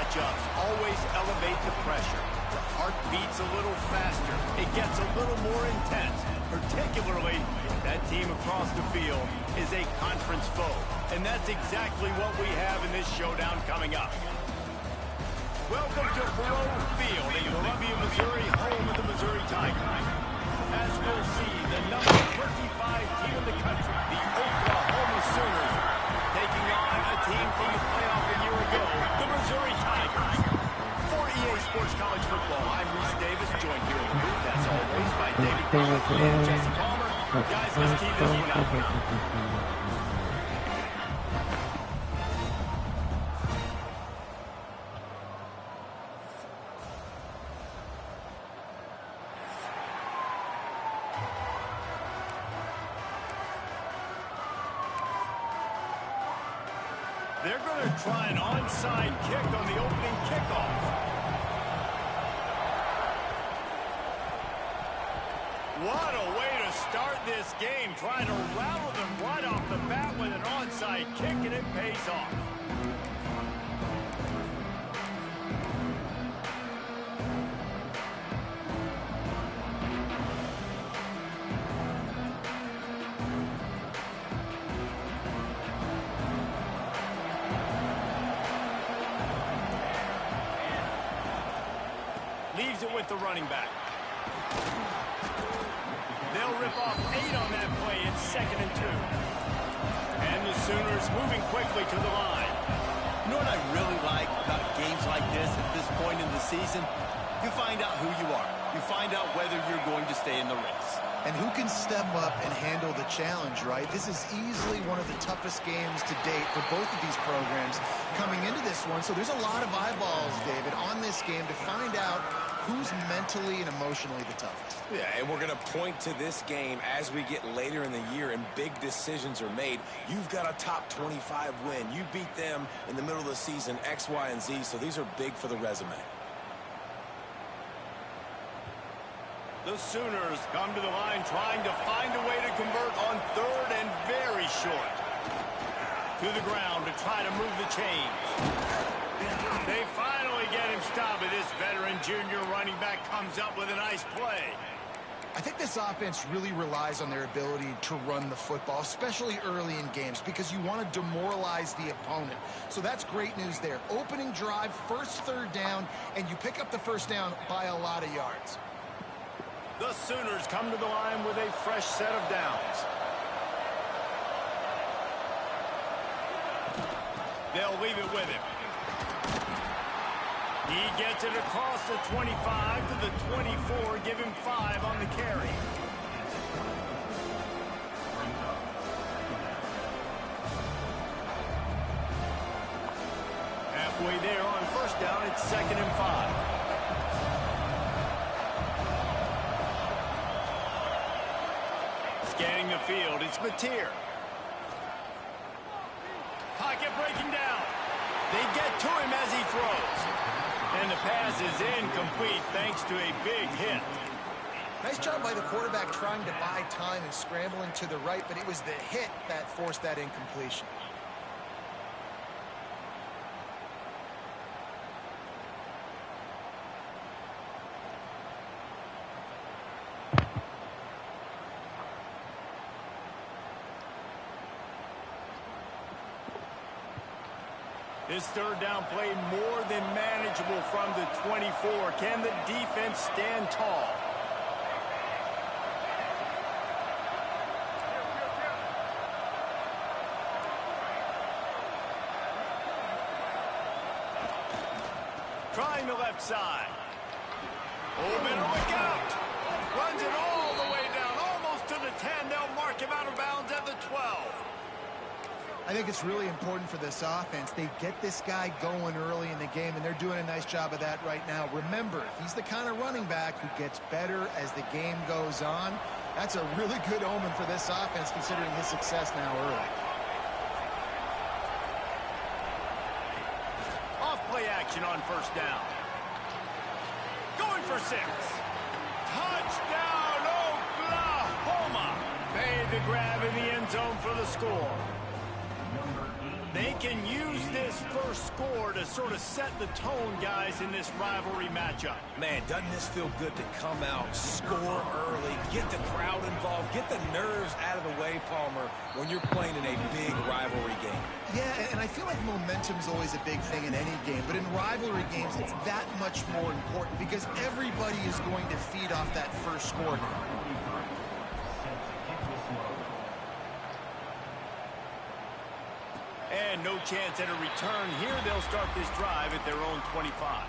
matchups always elevate the pressure. The heart beats a little faster. It gets a little more intense, particularly if that team across the field is a conference foe. And that's exactly what we have in this showdown coming up. Welcome to Faurot Field in Columbia, Missouri, home of the Missouri Tigers. As we'll see, the number 25 team in the country, the Oklahoma Sooners, taking on a team from the playoff a year ago, the Missouri Tigers. For EA Sports College Football, I'm Reese Davis, joined here in the booth, as always, by David Goff and Jesse Palmer. Guys, let's keep this one out. They're going to try an onside kick on the opening kickoff. What a way to start this game, trying to rattle them right off the bat with an onside kick, and it pays off. Leaves it with the running back. They'll rip off 8 on that play. It's 2nd and 2. And the Sooners moving quickly to the line. You know what I really like about games like this at this point in the season? You find out who you are. You find out whether you're going to stay in the race. And who can step up and handle the challenge, right? This is easily one of the toughest games to date for both of these programs coming into this one. So there's a lot of eyeballs, David, on this game to find out who's mentally and emotionally the toughest. Yeah, and we're going to point to this game as we get later in the year and big decisions are made. You've got a top 25 win. You beat them in the middle of the season, X, Y, and Z, so these are big for the resume. The Sooners come to the line trying to find a way to convert on 3rd and very short. To the ground to try to move the chains. They finally get him stopped, but this veteran junior running back comes up with a nice play. I think this offense really relies on their ability to run the football, especially early in games, because you want to demoralize the opponent. So that's great news there. Opening drive, first 3rd down, and you pick up the first down by a lot of yards. The Sooners come to the line with a fresh set of downs. They'll leave it with him. He gets it across the 25 to the 24, give him 5 on the carry. Halfway there on first down, it's 2nd and 5. Scanning the field, it's Mateer. Pocket breaking down. They get to him as he throws. And the pass is incomplete thanks to a big hit. Nice job by the quarterback trying to buy time and scrambling to the right, but it was the hit that forced that incompletion. This 3rd down play more than manageable from the 24. Can the defense stand tall? Trying the left side. Oh, better look out. Runs it all the way down, almost to the 10. They'll mark him out of bounds at the 12. I think it's really important for this offense. They get this guy going early in the game, and they're doing a nice job of that right now. Remember, he's the kind of running back who gets better as the game goes on. That's a really good omen for this offense, considering his success now early. Off-play action on first down. Going for 6. Touchdown, Oklahoma! Made the grab in the end zone for the score. They can use this first score to sort of set the tone, guys, in this rivalry matchup. Man, doesn't this feel good to come out, score early, get the crowd involved, get the nerves out of the way, Palmer, when you're playing in a big rivalry game. Yeah, and I feel like momentum's always a big thing in any game, but in rivalry games, it's that much more important because everybody is going to feed off that first score now. And no chance at a return here. They'll start this drive at their own 25.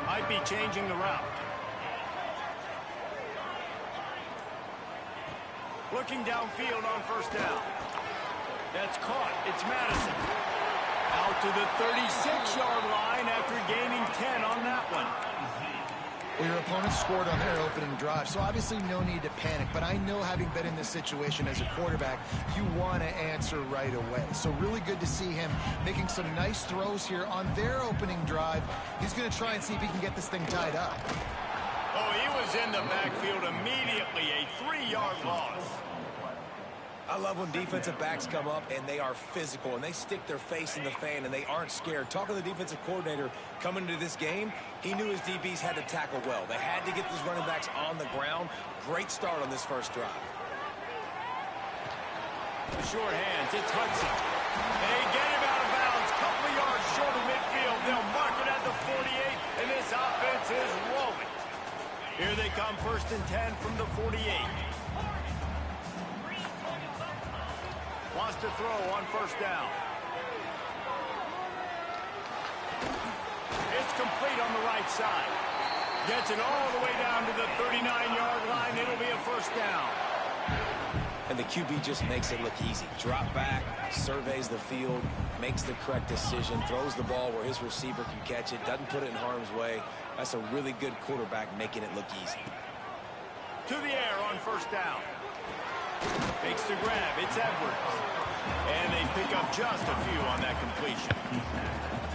Might be changing the route. Looking downfield on first down. That's caught. It's Madison. Out to the 36-yard line after gaining 10 on that one. Well, your opponent scored on their opening drive, so obviously no need to panic. But I know, having been in this situation as a quarterback, you want to answer right away. So really good to see him making some nice throws here on their opening drive. He's going to try and see if he can get this thing tied up. Oh, he was in the backfield immediately. A 3-yard loss. I love when defensive backs come up and they are physical and they stick their face in the fan and they aren't scared. Talking to the defensive coordinator coming into this game, he knew his DBs had to tackle well. They had to get these running backs on the ground. Great start on this first drive. The short hands, it's Hudson. They get him out of bounds, couple of yards short of midfield. They'll mark it at the 48, and this offense is rolling. Here they come, 1st and 10 from the 48. Wants to throw on first down. It's complete on the right side. Gets it all the way down to the 39-yard line. It'll be a first down. And the QB just makes it look easy. Drop back, surveys the field, makes the correct decision, throws the ball where his receiver can catch it, doesn't put it in harm's way. That's a really good quarterback making it look easy. To the air on first down. Makes the grab. It's Edwards. And they pick up just a few on that completion.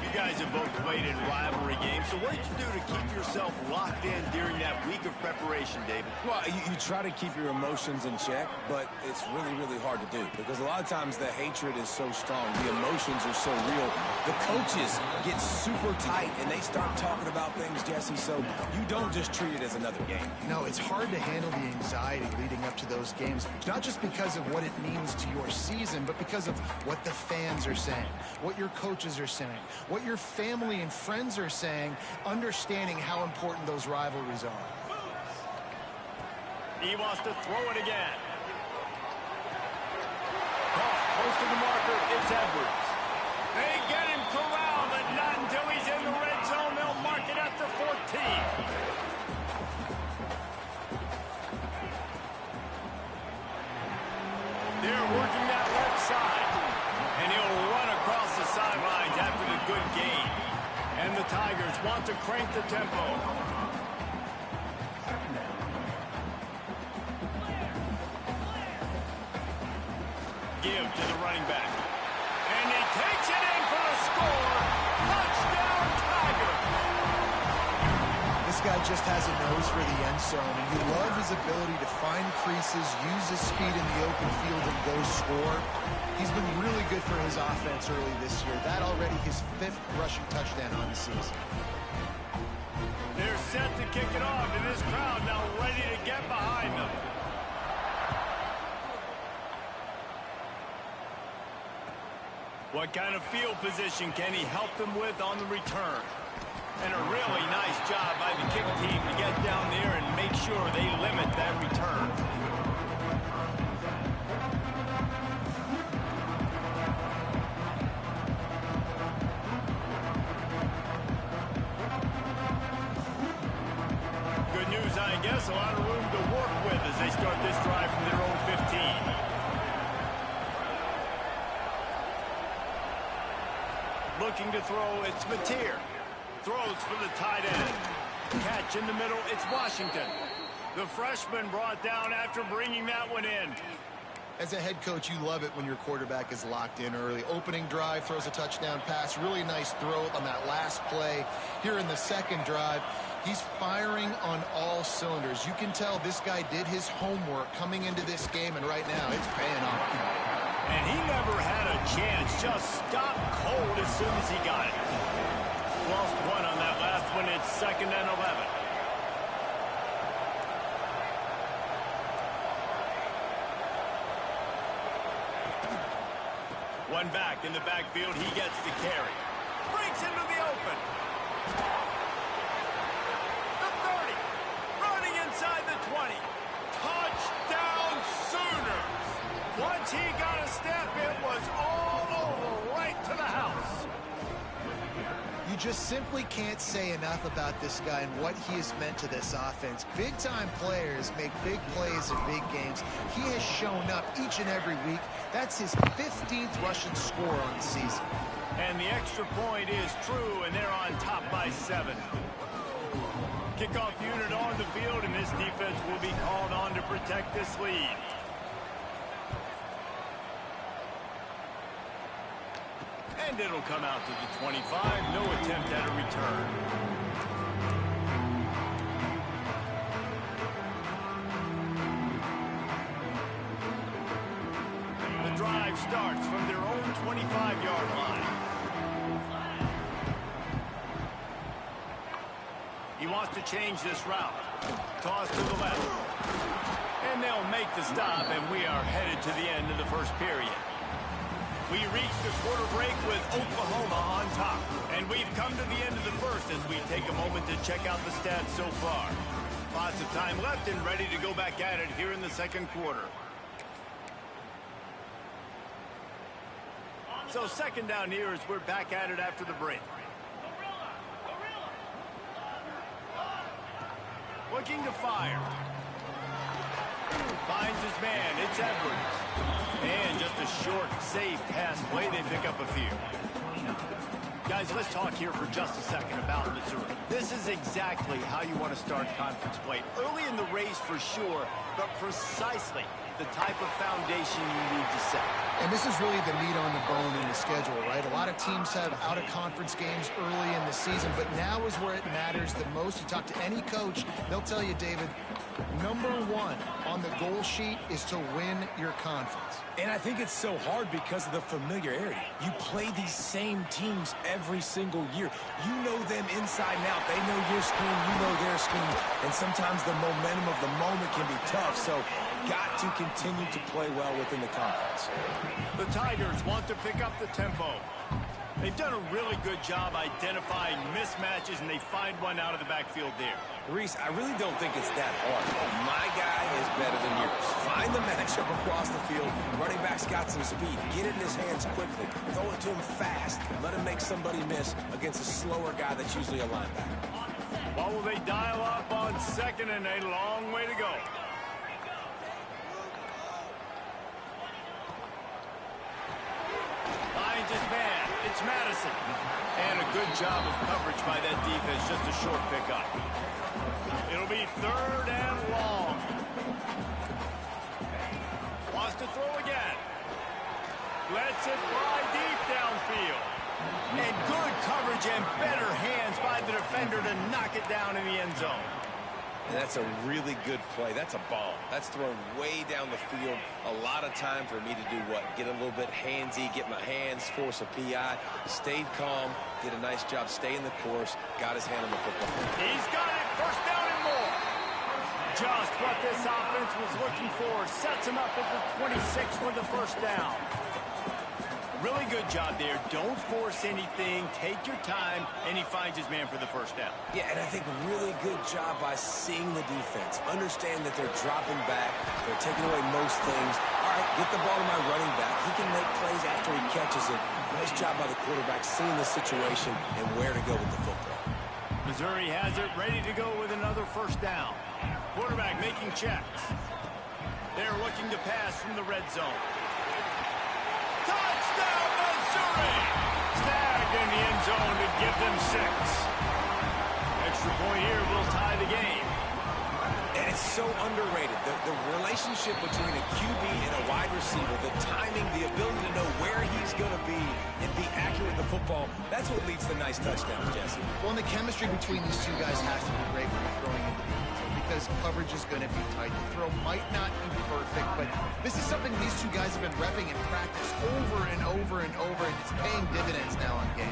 You guys have both played in rivalry games, so what did you do to keep yourself locked in during that week of preparation, David? Well, you try to keep your emotions in check, but it's really, really hard to do because a lot of times the hatred is so strong. The emotions are so real. The coaches get super tight, and they start talking about things, Jesse, so you don't just treat it as another game. No, it's hard to handle the anxiety leading up to those games, not just because of what it means to your season, but because of what the fans are saying, what your coaches are saying, what your family and friends are saying, understanding how important those rivalries are. He wants to throw it again. Close to the marker, it's Edwards. They get him corralled, but not until he's in the red zone. They'll mark it at the 14. They're working that left side. And he'll run across the sidelines after the good gain. And the Tigers want to crank the tempo. Give to the running back. And he takes it in for a score. Touchdown, Tiger. This guy just has a nose for the end zone, and you love his ability to find creases, use his speed in the open field, and go score. He's been really good for his offense early this year. That already his 5th rushing touchdown on the season. They're set to kick it off, and this crowd now ready to get behind them. What kind of field position can he help them with on the return? And a really nice job by the kick team to get down there and make sure they limit that return. Good news, I guess. A lot of room to work with as they start this drive from their own 15. Looking to throw, it's Mateer. Throws for the tight end. Catch in the middle, it's Washington. The freshman brought down after bringing that one in. As a head coach, you love it when your quarterback is locked in early. Opening drive, throws a touchdown pass. Really nice throw on that last play. Here in the second drive, he's firing on all cylinders. You can tell this guy did his homework coming into this game, and right now it's paying off. And he never had a chance. Just stopped cold as soon as he got it. Lost one on that last one. It's 2nd and 11. One back in the backfield. He gets the carry. Breaks into the open. The 30. Running inside the 20. Touchdown Sooners. Once he got a step, it was all over, right to the house. You just simply can't say enough about this guy and what he has meant to this offense. Big-time players make big plays in big games. He has shown up each and every week. That's his 15th rushing score on the season. And the extra point is true, and they're on top by 7. Kickoff unit on the field, and this defense will be called on to protect this lead. And it'll come out to the 25. No attempt at a return. The drive starts from their own 25-yard line. He wants to change this route. Toss to the left. And they'll make the stop, and we are headed to the end of the first period. We reach the quarter break with Oklahoma on top. And we've come to the end of the first as we take a moment to check out the stats so far. Lots of time left and ready to go back at it here in the second quarter. So 2nd down here as we're back at it after the break. Looking to fire. Finds his man. It's Edwards. And just a short, safe pass play. They pick up a few. Guys, let's talk here for just a second about Missouri. This is exactly how you want to start conference play. Early in the race for sure, but precisely the type of foundation you need to set. And this is really the meat on the bone in the schedule, right? A lot of teams have out-of-conference games early in the season, but now is where it matters the most. You talk to any coach, they'll tell you, David, number 1 on the goal sheet is to win your conference. And I think it's so hard because of the familiarity. You play these same teams every single year. You know them inside and out. They know your scheme, you know their scheme, and sometimes the momentum of the moment can be tough, so got to continue to play well within the conference. The Tigers want to pick up the tempo. They've done a really good job identifying mismatches, and they find one out of the backfield there. Reese, I really don't think it's that hard. My guy is better than yours. Find the matchup across the field. Running back's got some speed. Get it in his hands quickly. Throw it to him fast. Let him make somebody miss against a slower guy that's usually a linebacker. What will they dial up on 2nd and a long way to go? Finds his man. It's Madison. And a good job of coverage by that defense. Just a short pickup. It'll be 3rd and long. Wants to throw again. Lets it fly deep downfield. And good coverage and better hands by the defender to knock it down in the end zone. And that's a really good play. That's a bomb. That's thrown way down the field. A lot of time for me to do what? Get a little bit handsy, get my hands, force a PI. Stayed calm, did a nice job, stay in the course, got his hand on the football. He's got it. 1st down and more. Just what this offense was looking for. Sets him up at the 26 for the 1st down. Really good job there. Don't force anything. Take your time, and he finds his man for the 1st down. Yeah, and I think really good job by seeing the defense. Understand that they're dropping back. They're taking away most things. All right, get the ball to my running back. He can make plays after he catches it. Nice job by the quarterback seeing the situation and where to go with the football. Missouri has it ready to go with another 1st down. Quarterback making checks. They're looking to pass from the red zone. Touchdown, Missouri! Snagged in the end zone to give them 6. Extra point here will tie the game. And it's so underrated. The relationship between a QB and a wide receiver, the timing, the ability to know where he's going to be and be accurate with the football, that's what leads to nice touchdowns, Jesse. Well, and the chemistry between these two guys has to be great when you're throwing into the end zone because coverage is going to be tight. The throw might not be perfect, but this is something these two guys have been repping in practice over and over and over, and it's paying dividends now on game.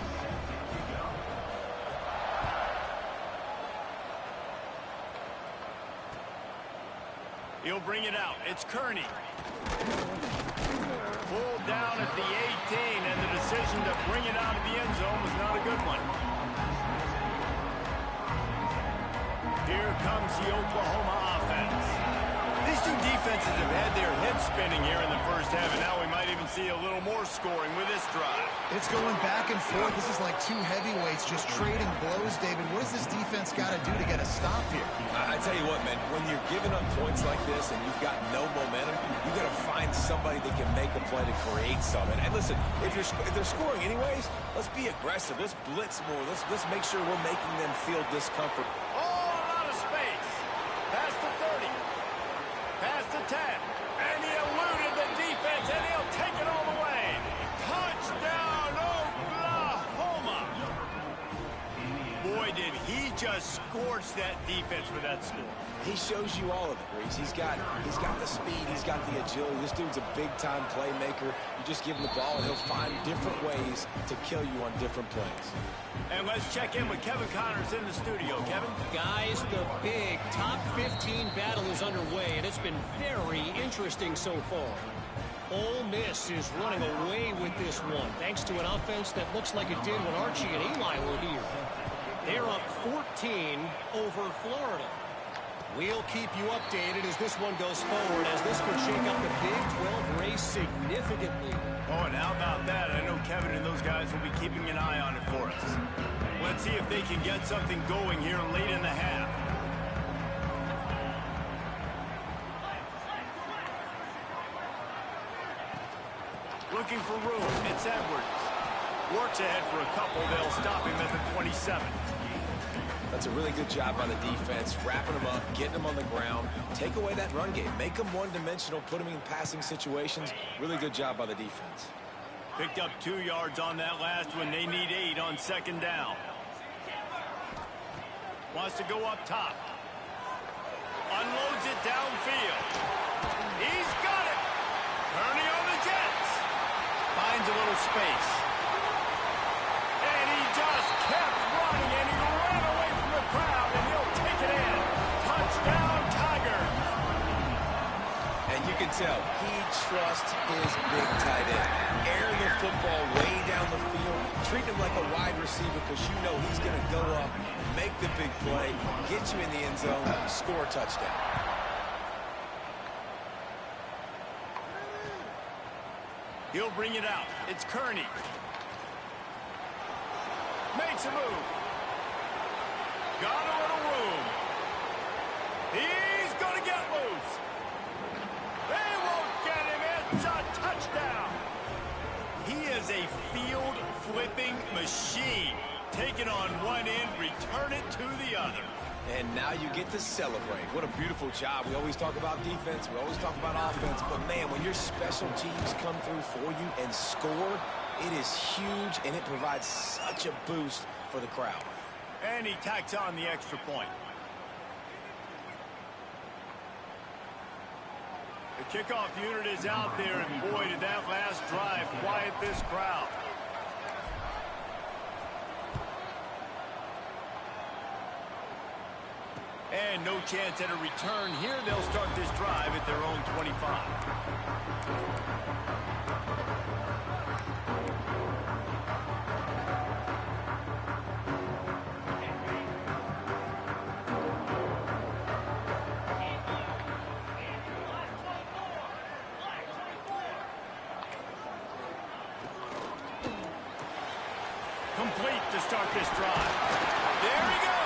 He'll bring it out. It's Kearney. Pulled down at the 18, and the decision to bring it out of the end zone was not a good one. Here comes the Oklahoma offense. These two defenses have had their heads spinning here in the first half, and now we might even see a little more scoring with this drive. It's going back and forth. This is like two heavyweights just trading blows, David. What does this defense got to do to get a stop here? I tell you what, man, when you're giving up points like this and you've got no momentum, you got to find somebody that can make a play to create something. And listen, if they're scoring anyways, let's be aggressive. Let's blitz more. Let's make sure we're making them feel discomfort. Oh, a lot of space. Past the 30. Past the 10. And he eluded the defense, and he'll take it all the way. Touchdown, Oklahoma. Boy, did he just scorch that defense for that score. He shows you all of it, Reese. He's got the speed. He's got the agility. This dude's a big-time playmaker. You just give him the ball, and he'll find different ways to kill you on different plays. And let's check in with Kevin Connors in the studio. Kevin? Guys, the big top 15 battle is underway, and it's been very interesting so far. Ole Miss is running away with this one, thanks to an offense that looks like it did when Archie and Eli were here. They're up 14 over Florida. We'll keep you updated as this one goes forward, as this could shake up the Big 12 race significantly. Oh, and how about that? I know Kevin and those guys will be keeping an eye on it for us. Let's see if they can get something going here late in the half. Looking for room. It's Edwards. Works ahead for a couple. They'll stop him at the 27. That's a really good job by the defense, wrapping them up, getting them on the ground. Take away that run game. Make them one-dimensional, put them in passing situations. Really good job by the defense. Picked up 2 yards on that last one. They need 8 on second down. Wants to go up top. Unloads it downfield. He's got it. Kearney on the Jets. Finds a little space. And he just kept running, and he ran away from the crowd, and he'll take it in. Touchdown, Tigers. And you can tell he trusts his big tight end. Air the football way down the field. Treat him like a wide receiver because you know he's going to go up, make the big play, get you in the end zone, score a touchdown. He'll bring it out. It's Kearney. Makes a move. Got a little room. He's going to get loose. They won't get him. It's a touchdown. He is a field-flipping machine. Take it on one end, return it to the other. And now you get to celebrate. What a beautiful job. We always talk about defense. We always talk about offense. But, man, when your special teams come through for you and score, it is huge, and it provides such a boost for the crowd. And he tacks on the extra point. The kickoff unit is out there, and boy, did that last drive quiet this crowd. And no chance at a return here. They'll start this drive at their own 25. Complete to start this drive. There he goes.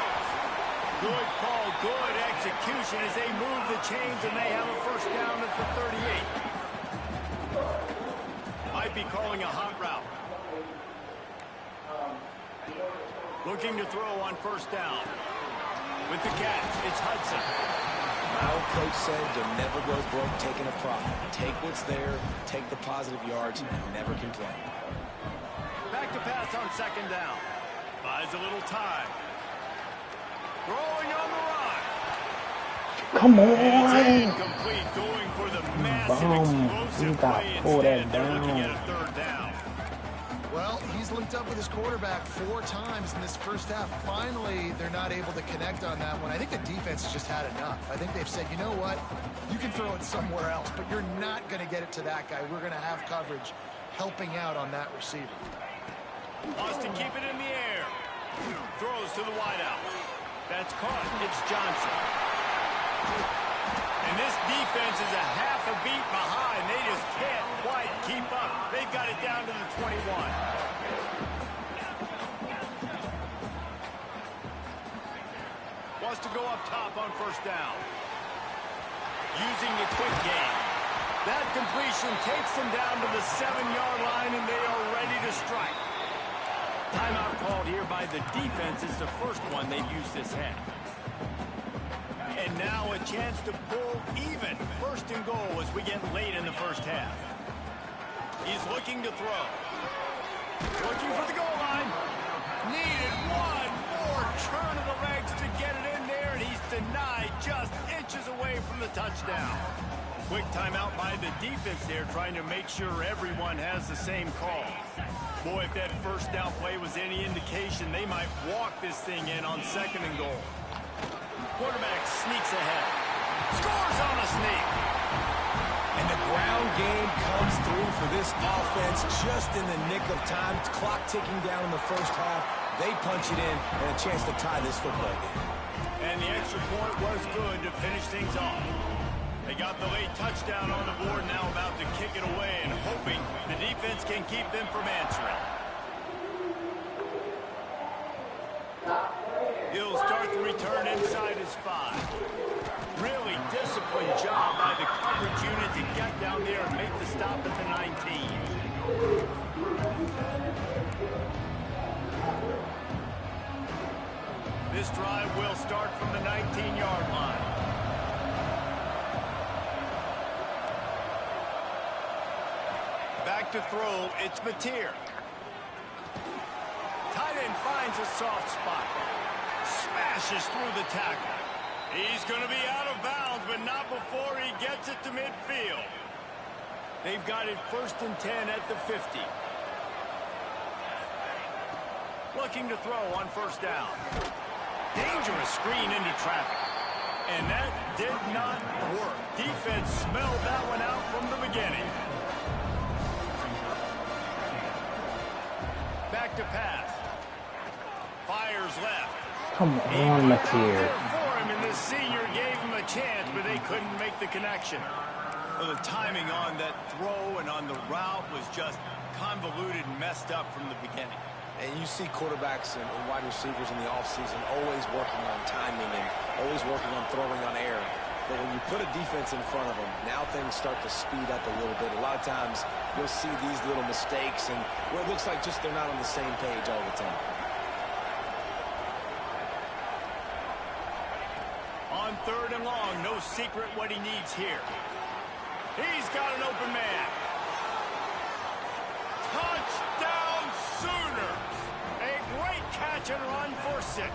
Good call, good execution as they move the chains, and they have a first down at the 38. Might be calling a hot route. Looking to throw on first down. With the catch, it's Hudson. My old coach said you'll never go broke taking a profit. Take what's there, take the positive yards, and never complain. Back to pass on second down. Buys a little time. Throwing on the run. Come on. It's incomplete, going for the massive explosive play instead. They're looking at a third down. Well, he's linked up with his quarterback 4 times in this first half. Finally, they're not able to connect on that one. I think the defense has just had enough. I think they've said, you know what? You can throw it somewhere else, but you're not going to get it to that guy. We're going to have coverage helping out on that receiver. Wants to keep it in the air. Throws to the wideout. That's caught. It's Johnson. And this defense is a half a beat behind. They just can't quite keep up. They've got it down to the 21. Wants to go up top on first down. Using the quick game. That completion takes them down to the 7-yard line, and they are ready to strike. Timeout called here by the defense. It's the first one they've used this half. And now a chance to pull even. First and goal as we get late in the first half. He's looking to throw. Looking for the goal line. Needed one more turn of the legs to get it in there, and he's denied just inches away from the touchdown. Quick timeout by the defense there, trying to make sure everyone has the same call. Boy, if that first down play was any indication, they might walk this thing in on second and goal. Quarterback sneaks ahead. Scores on a sneak. And the ground game comes through for this offense just in the nick of time. Clock ticking down in the first half. They punch it in and a chance to tie this football game. And the extra point was good to finish things off. They got the late touchdown on the board, now about to kick it away and hoping the defense can keep them from answering. He'll start the return inside his 5. Really disciplined job by the coverage unit to get down there and make the stop at the 19. This drive will start from the 19-yard line. Back to throw, it's Mateer. Tight end finds a soft spot. Smashes through the tackle. He's going to be out of bounds, but not before he gets it to midfield. They've got it 1st and 10 at the 50. Looking to throw on first down. Dangerous screen into traffic. And that did not work. Defense smelled that one out from the beginning. Back to pass. Fires left. Come on, Mateer. For him, and the senior gave him a chance, but they couldn't make the connection. Well, the timing on that throw and on the route was just convoluted and messed up from the beginning. And you see quarterbacks and wide receivers in the offseason always working on timing and always working on throwing on air. But when you put a defense in front of them, now things start to speed up a little bit. A lot of times you'll see these little mistakes and where it looks like just they're not on the same page all the time. On 3rd and long, no secret what he needs here. He's got an open man. Touchdown Sooners! A great catch and run for 6.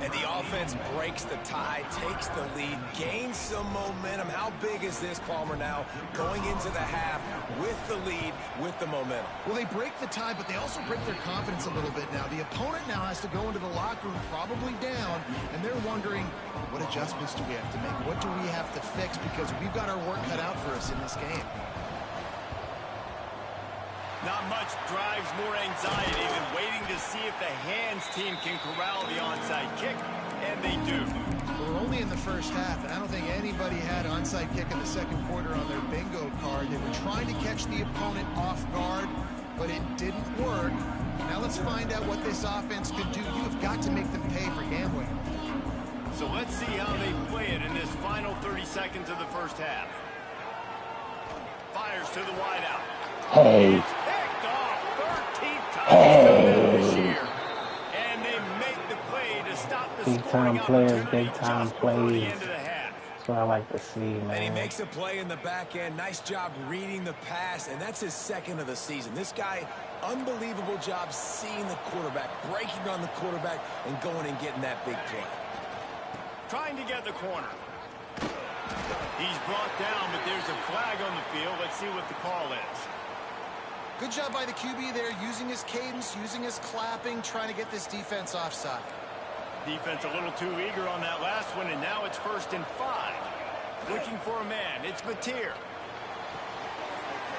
And the offense breaks the tie, takes the lead, gains some momentum. How big is this, Palmer, now going into the half with the lead, with the momentum? Well, they break the tie, but they also break their confidence a little bit now. The opponent now has to go into the locker room probably down, and they're wondering, what adjustments do we have to make? What do we have to fix? Because we've got our work cut out for us in this game. Not much drives more anxiety than waiting to see if the hands team can corral the onside kick, and they do. We're only in the first half, and I don't think anybody had onside kick in the second quarter on their bingo card. They were trying to catch the opponent off guard, but it didn't work. Now let's find out what this offense can do. You have got to make them pay for gambling. So let's see how they play it in this final 30 seconds of the first half. Fires to the wideout. Hey. It's picked off 13th time this year. And they make the play to stop the Big scoring time players, opportunity big time just before the plays. end of the half. That's what I like to see, And he man. makes a play in the back end. Nice job reading the pass, and that's his second of the season. This guy, unbelievable job seeing the quarterback, breaking on the quarterback, and going and getting that big play. Trying to get the corner. He's brought down, but there's a flag on the field. Let's see what the call is. Good job by the QB there, using his cadence, using his clapping, trying to get this defense offside. Defense a little too eager on that last one, and now it's 1st and 5. Looking for a man. It's Mateer.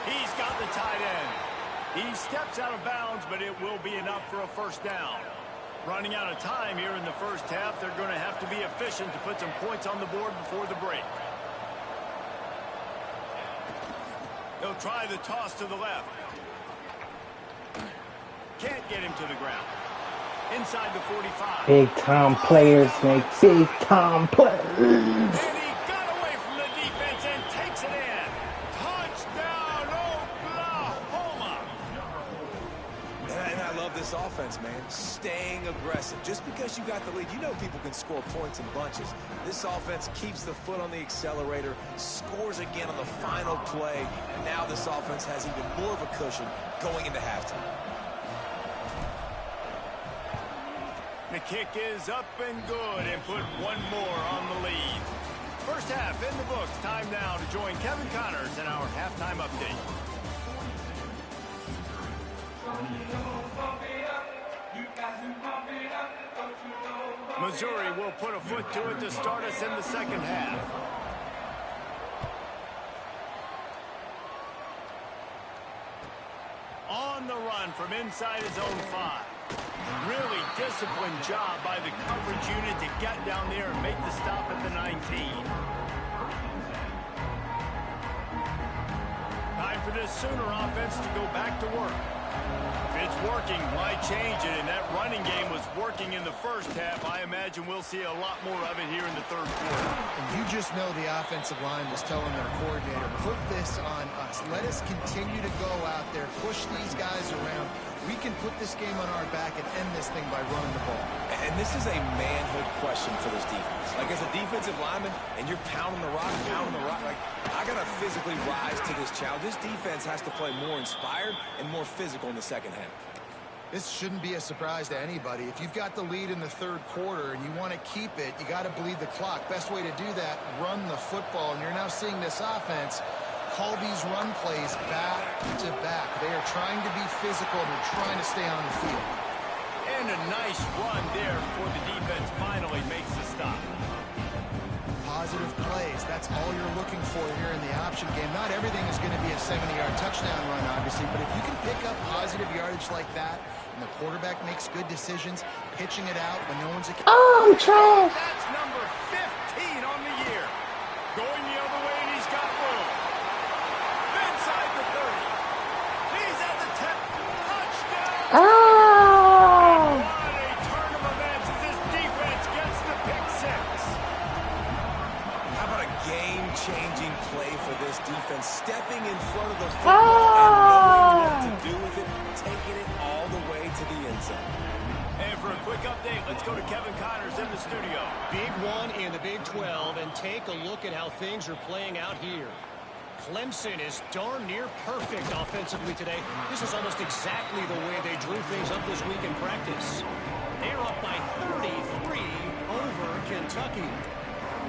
He's got the tight end. He steps out of bounds, but it will be enough for a 1st down. Running out of time here in the 1st half. They're going to have to be efficient to put some points on the board before the break. They'll try the toss to the left. Can't get him to the ground. Inside the 45. Big time players make big time plays. And he got away from the defense and takes it in. Touchdown, Oklahoma. And I love this offense, man. Staying aggressive. Just because you got the lead, you know people can score points in bunches. This offense keeps the foot on the accelerator, scores again on the final play. Now this offense has even more of a cushion going into halftime. The kick is up and good and put one more on the lead. 1st half in the books. Time now to join Kevin Connors in our halftime update. Missouri will put a foot to it to start us in the 2nd half. On the run from inside his own 5. Really disciplined job by the coverage unit to get down there and make the stop at the 19. Time for this Sooner offense to go back to work. If it's working, why change it? And that running game was working in the 1st half. I imagine we'll see a lot more of it here in the 3rd quarter. And you just know the offensive line was telling their coordinator, put this on us. Let us continue to go out there, push these guys around. We can put this game on our back and end this thing by running the ball. And this is a manhood question for this defense. Like, as a defensive lineman, and you're pounding the rock, like, I got to physically rise to this challenge. This defense has to play more inspired and more physical in the 2nd half. This shouldn't be a surprise to anybody. If you've got the lead in the 3rd quarter and you want to keep it, you got to bleed the clock. Best way to do that, run the football. And you're now seeing this offense call these run plays back to back. They are trying to be physical. They're trying to stay on the field. And a nice run there before the defense finally makes the stop. Positive plays. That's all you're looking for here in the option game. Not everything is going to be a 70-yard touchdown run, obviously, but if you can pick up positive yardage like that, and the quarterback makes good decisions, pitching it out when no one's... Oh, I'm trash. That's number 15 on the year. Going the other way, and he's got room. Inside the 30. He's at the 10. Touchdown! Oh! What a turn of events as this defense gets the pick 6. How about a game-changing play for this defense? Stepping in front of the football and knowing what to do with it, taking it all the way to the end zone. And for a quick update, let's go to Kevin Connors in the studio. Big one in the Big 12, and take a look at how things are playing out here. Clemson is darn near perfect offensively today. This is almost exactly the way they drew things up this week in practice. They're up by 33 over Kentucky.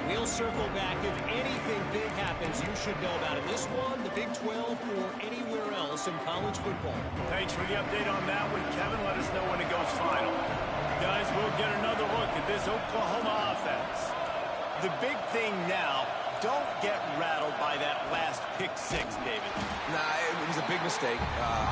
We'll circle back. If anything big happens, you should know about it. This one, the Big 12, or anywhere else in college football. Thanks for the update on that one, Kevin. Let us know when it goes final. Guys, we'll get another look at this Oklahoma offense. The big thing now, don't get rattled by that last pick 6, David. Nah, it was a big mistake.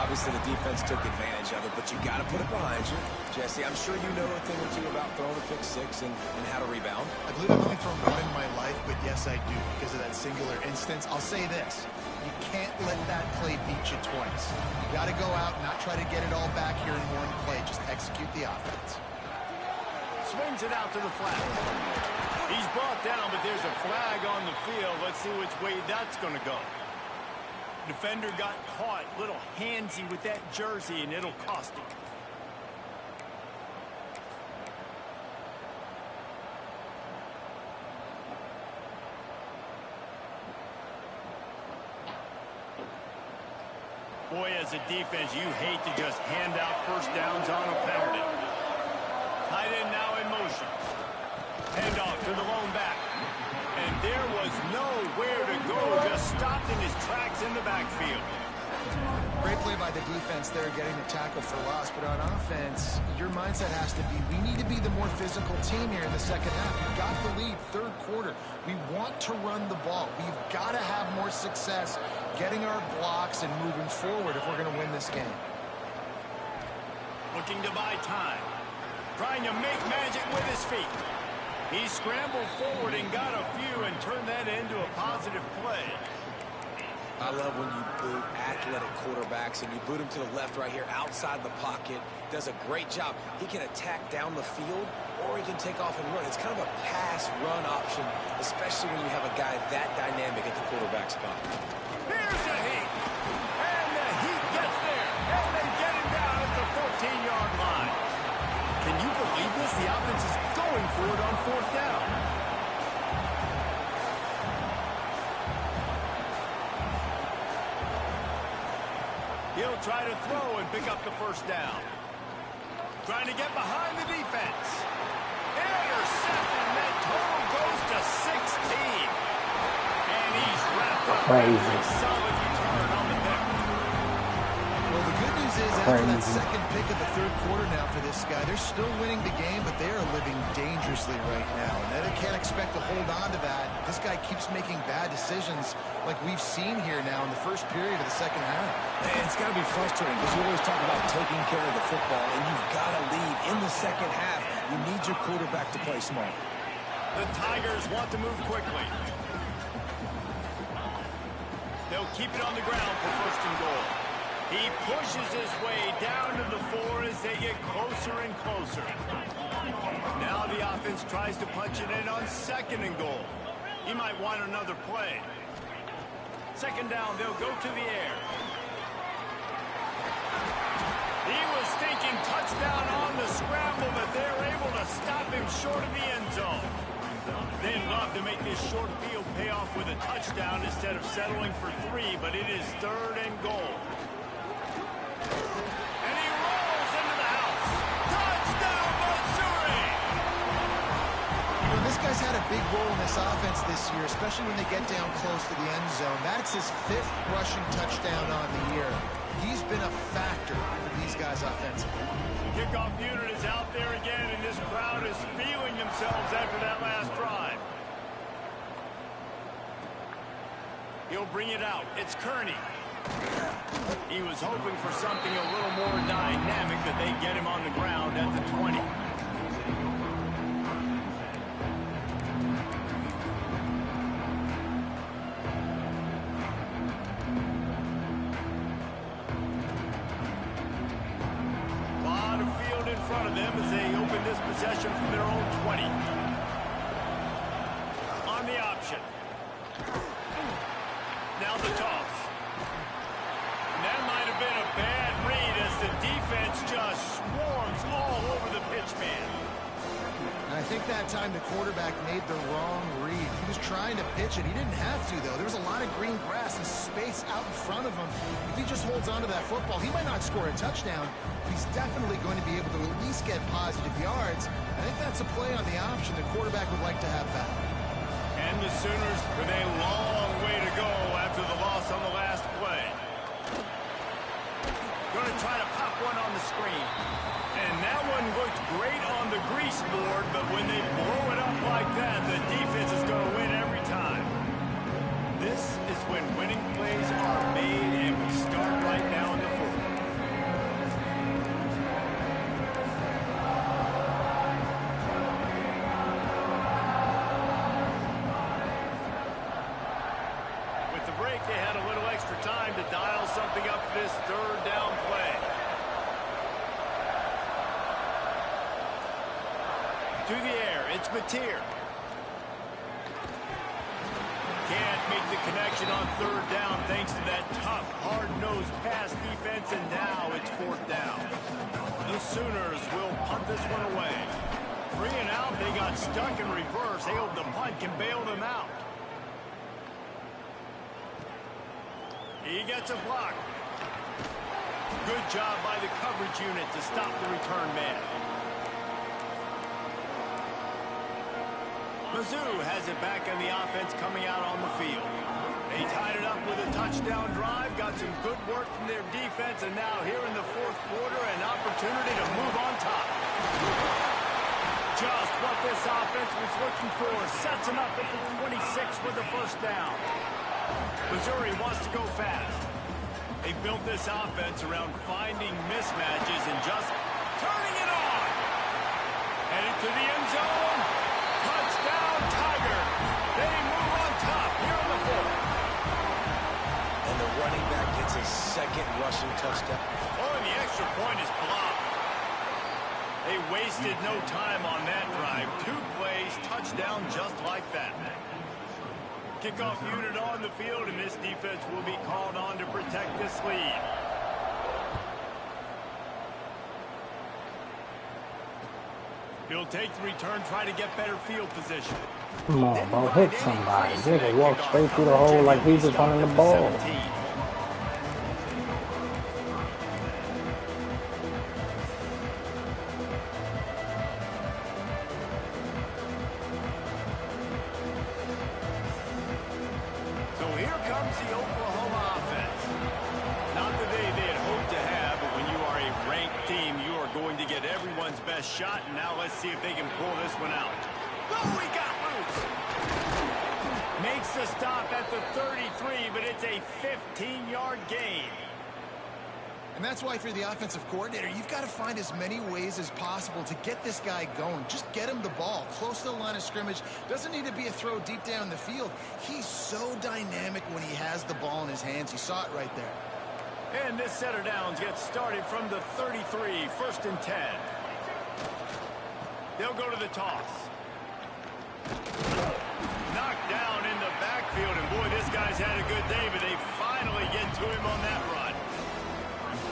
Obviously, the defense took advantage of it, but you got to put it behind you. Jesse, I'm sure you know a thing or two about throwing a pick 6 and how to rebound. I believe I've only thrown one in my life, but yes, I do, because of that singular instance. I'll say this. You can't let that play beat you twice. You got to go out and not try to get it all back here in one play. Just execute the offense. Swings it out to the flat. He's brought down, but there's a flag on the field. Let's see which way that's going to go. Defender got caught, little handsy with that jersey, and it'll cost him. Boy, as a defense, you hate to just hand out first downs on a penalty. Tight end now in motion. Handoff to the lone back. And there was nowhere to go, just stopped in his tracks in the backfield. Great play by the defense there, getting the tackle for loss. But on offense, your mindset has to be, we need to be the more physical team here in the second half. We've got the lead, third quarter. We want to run the ball. We've got to have more success getting our blocks and moving forward if we're going to win this game. Looking to buy time. Trying to make magic with his feet. He scrambled forward and got a few and turned that into a positive play. I love when you boot athletic quarterbacks and you boot him to the left right here outside the pocket. Does a great job. He can attack down the field or he can take off and run. It's kind of a pass-run option, especially when you have a guy that dynamic at the quarterback spot. Here's the heat. And the heat gets there. And they get him down at the 14-yard line. Can you believe this? The offense is going for it on fourth down. He'll try to throw and pick up the first down. Trying to get behind the defense. Intercepted, and that total goes to 16. And he's wrapped up. Crazy. Solid return on the pick. Well, the good news is after that second pick of the third quarter now for this guy, they're still winning the game, but they are living dangerously right now. And they can't expect to hold on to that. This guy keeps making bad decisions like we've seen here now in the first period of the second half. And it's got to be frustrating because you always talk about taking care of the football, and you've got to lead in the second half. You need your quarterback to play smart. The Tigers want to move quickly. They'll keep it on the ground for first and goal. He pushes his way down to the 4 as they get closer and closer. Now the offense tries to punch it in on second and goal. He might want another play. Second down, they'll go to the air. He was thinking touchdown on the scramble, but they're able to stop him short of the end zone. They'd love to make this short field pay off with a touchdown instead of settling for 3, but it is third and goal. And he rolls into the house. Touchdown, Missouri! You know, this guy's had a big role in this offense this year, especially when they get down close to the end zone. That's his 5th rushing touchdown on the year. He's been a factor for these guys offensively. Kickoff unit is out there again, and this crowd is feeling themselves after that last drive. He'll bring it out. It's Kearney. He was hoping for something a little more dynamic, that they get him on the ground at the 20. Lot of field in front of them as they open this possession from their own 20. On the option. Now the toss. That might have been a bad read as the defense just swarms all over the pitch man. And I think that time the quarterback made the wrong read. He was trying to pitch it. He didn't have to, though. There was a lot of green grass and space out in front of him. If he just holds on to that football, he might not score a touchdown. He's definitely going to be able to at least get positive yards. I think that's a play on the option the quarterback would like to have back. And the Sooners with a long way to go after the loss on the last play. Going to try to pop one on the screen. And that one looked great on the grease board, but when they blow it up like that, the defense is going to win every time. This is when winning plays are made, and we start right now in the fourth. With the break, they had a little extra time to dial something up for this third down play. To the air, it's Mateer. Can't make the connection on third down thanks to that tough, hard-nosed pass defense, and now it's fourth down. The Sooners will punt this one away. 3 and out, they got stuck in reverse. They hope the punt can bail them out. He gets a block. Good job by the coverage unit to stop the return man. Mizzou has it back on the offense coming out on the field. They tied it up with a touchdown drive, got some good work from their defense, and now here in the fourth quarter, an opportunity to move on top. Just what this offense was looking for. Sets them up at the 26 with the first down. Missouri wants to go fast. They built this offense around finding mismatches and just turning it on. Headed to the end zone. Touchdown, Tiger. They move on top here in the fourth. And the running back gets his second rushing touchdown. Oh, and the extra point is blocked. They wasted no time on that drive. 2 plays, touchdown just like that. Kickoff unit on the field, and this defense will be called on to protect this lead. He'll take the return, try to get better field position. Come on, bro. Hit somebody. Nigga walk straight through the hole like he's just running the ball. So here comes the Oklahoma offense. Not the day they had hoped to have, but when you are a ranked team, you are going to get everyone's best shot. And now let's see if they can pull this one out. Oh, he got loose. Makes the stop at the 33, but it's a 15-yard gain. And that's why, if you're the offensive coordinator, you've got to find as many ways as possible to get this guy going. Just get him the ball close to the line of scrimmage. Doesn't need to be a throw deep down the field. He's so dynamic when he has the ball in his hands. You saw it right there. And this set of downs gets started from the 33, 1st and 10. They'll go to the toss. Knocked down in the backfield, and boy, this guy's had a good day, but they finally get to him on that run.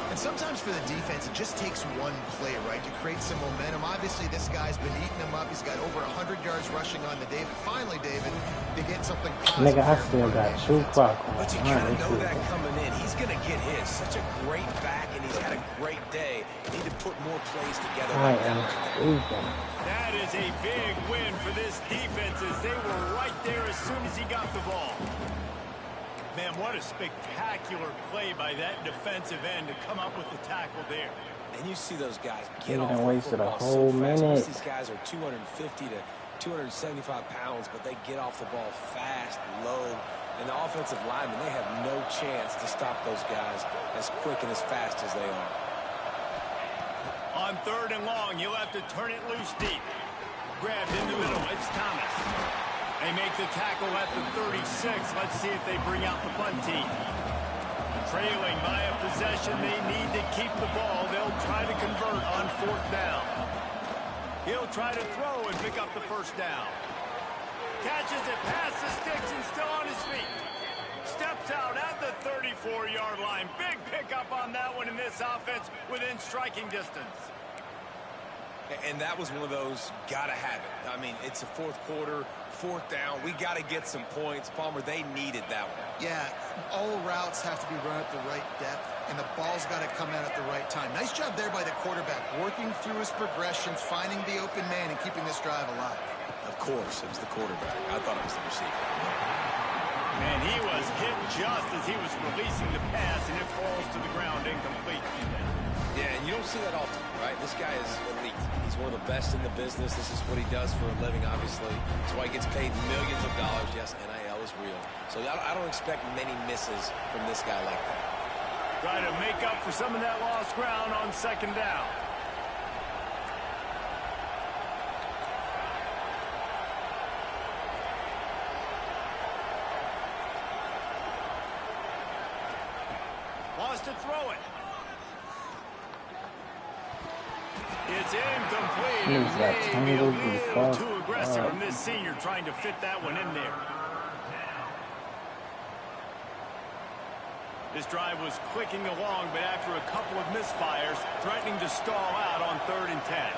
And sometimes for the defense, it just takes one play, right, to create some momentum. Obviously, this guy's been eating him up. He's got over 100 yards rushing on the day. But finally, David, they get something positive. Nigga, I still got 2 clock. But you kind of know that coming in. He's going to get his. Such a great back, and he's had a great day. Need to put more plays together. I am stupid. That is a big win for this defense as they were right there as soon as he got the ball. Man, what a spectacular play by that defensive end to come up with the tackle there. And you see those guys get They off the wasted a football whole so fast. minute. These guys are 250 to 275 pounds, but they get off the ball fast, low. And the offensive linemen, they have no chance to stop those guys as quick and as fast as they are. On 3rd and long, you'll have to turn it loose deep. Grabbed in the middle, it's Thomas. They make the tackle at the 36. Let's see if they bring out the punt team. Trailing by a possession, they need to keep the ball. They'll try to convert on 4th down. He'll try to throw and pick up the 1st down. Catches it past the sticks and still on his feet. Steps out at the 34-yard line. Big pickup on that one in this offense within striking distance. And that was one of those gotta have it. I mean, it's a 4th quarter, 4th down. We got to get some points. Palmer, they needed that one. Yeah, all routes have to be run at the right depth, and the ball's got to come out at the right time. Nice job there by the quarterback, working through his progressions, finding the open man, and keeping this drive alive. Of course, it was the quarterback. I thought it was the receiver. Man, he was hit just as he was releasing the pass, and it falls to the ground incomplete. Yeah, and you don't see that often, right? This guy is elite. He's one of the best in the business. This is what he does for a living, obviously. That's why he gets paid millions of dollars. Yes, NIL is real. So I don't expect many misses from this guy like that. Try to make up for some of that lost ground on 2nd down. Wants to throw it. It's incomplete. He's got Maybe a tangled little with too aggressive from this senior trying to fit that one in there. This drive was clicking along, but after a couple of misfires, threatening to stall out on 3rd and 10.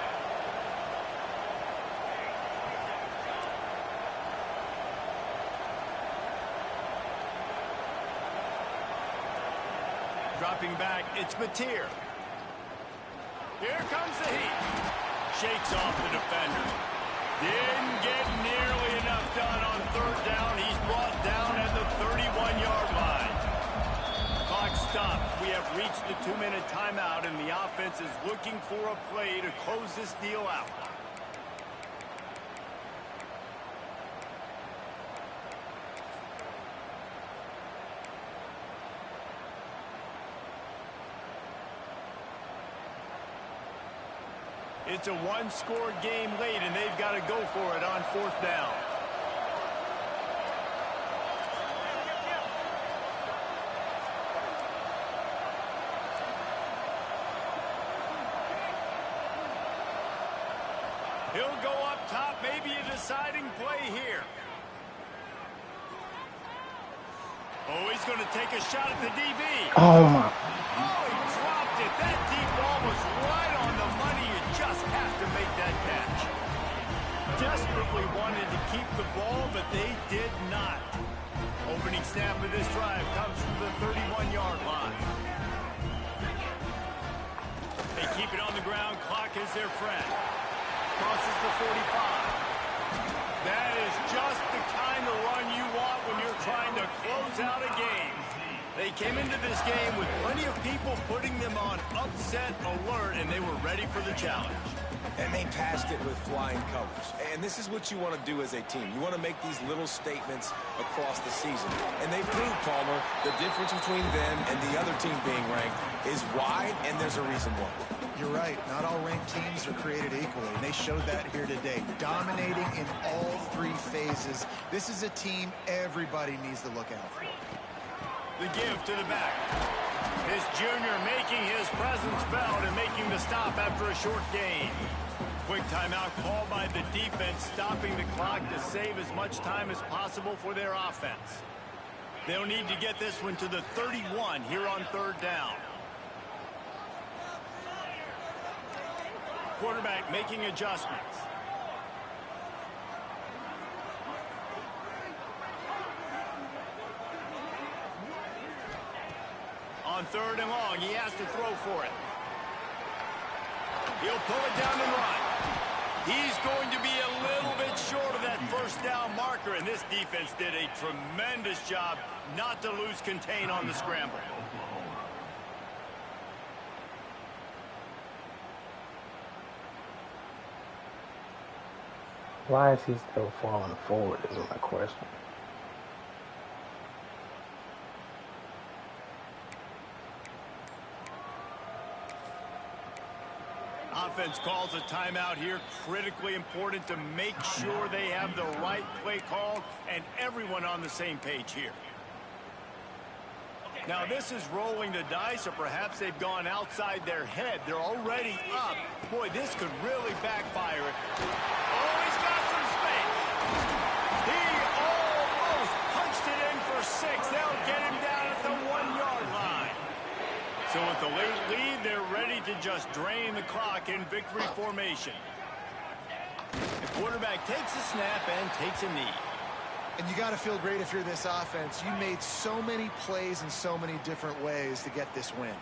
Dropping back, it's Mateer. Here comes the heat. Shakes off the defender. Didn't get nearly enough done on third down. He's brought down at the 31-yard line. Clock stops. We have reached the 2-minute timeout, and the offense is looking for a play to close this deal out. It's a one-score game late, and they've got to go for it on fourth down. He'll go up top, maybe a deciding play here. Oh, he's going to take a shot at the DB. Oh, my. Oh, he dropped it. That deep ball was right on the money. You just have to make that catch. Desperately wanted to keep the ball, but they did not. Opening snap of this drive comes from the 31-yard line. They keep it on the ground. Clock is their friend. Crosses the 45. That is just the kind of run you want when you're trying to close out a game. They came into this game with plenty of people putting them on upset alert, and they were ready for the challenge. And they passed it with flying colors. And this is what you want to do as a team. You want to make these little statements across the season. And they proved, Palmer, the difference between them and the other team being ranked is wide, and there's a reason why. You're right. Not all ranked teams are created equally, and they showed that here today. Dominating in all three phases. This is a team everybody needs to look out for. The give to the back. His junior making his presence felt and making the stop after a short gain. Quick timeout called by the defense, stopping the clock to save as much time as possible for their offense. They'll need to get this one to the 31 here on third down. Quarterback making adjustments. On third and long, he has to throw for it. He'll pull it down and run. He's going to be a little bit short of that first down marker, and this defense did a tremendous job not to lose contain on the scramble. Why is he still falling forward is my question. Offense calls a timeout here. Critically important to make sure they have the right play called and everyone on the same page here. Now this is rolling the dice, or perhaps they've gone outside their head. They're already up. Boy, this could really backfire. Oh, he's got some space. He almost punched it in for 6. They'll get him down at the 1-yard line. So with the late lead, they're ready to just drain the clock in victory formation. The quarterback takes a snap and takes a knee. And you got to feel great if you're this offense. You made so many plays in so many different ways to get this win.